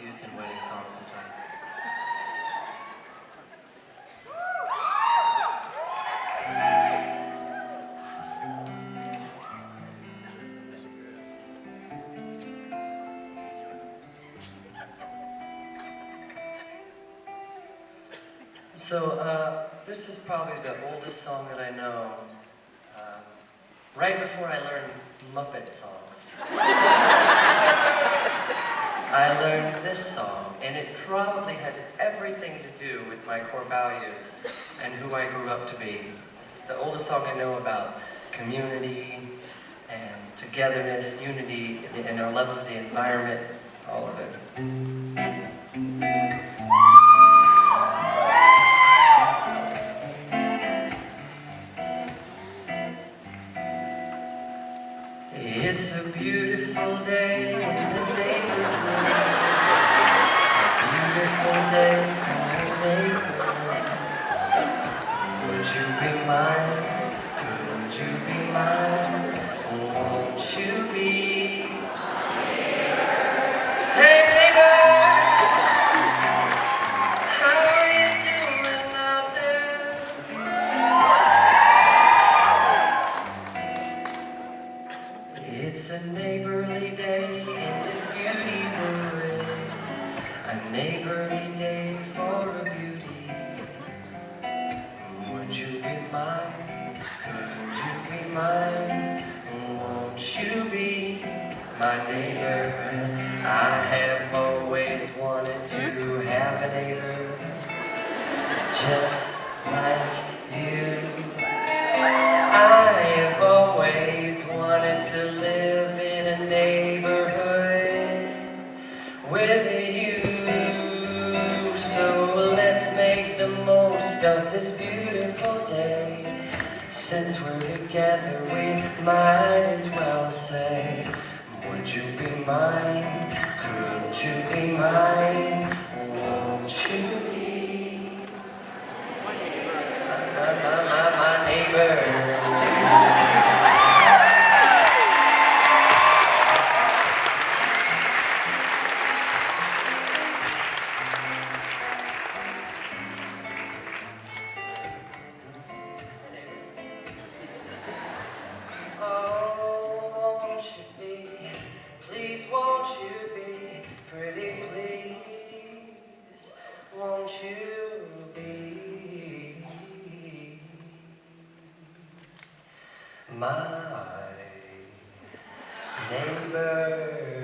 used in wedding songs sometimes. So, this is probably the oldest song that I know. Right before I learned Muppet songs. I learned this song, and it probably has everything to do with my core values and who I grew up to be. This is the oldest song I know about community and togetherness, unity, and our love of the environment, all of it. It's a beautiful day in the neighborhood. A beautiful day for your neighborhood. Would you be mine? Could you be mine? Won't you be? Hey neighbors, how are you doing out there? It's a neighborly day in this beauty wood, a neighborly day for a beauty. Would you be mine? Could you be mine? Won't you be my neighbor? I have always wanted to have a neighbor just like you. I've always wanted to live in a neighborhood with you. So let's make the most of this beautiful day. Since we're together, we might as well say, would you be mine? Could you be mine? Won't you be my neighbor? Please won't you be, pretty please, won't you be my neighbor?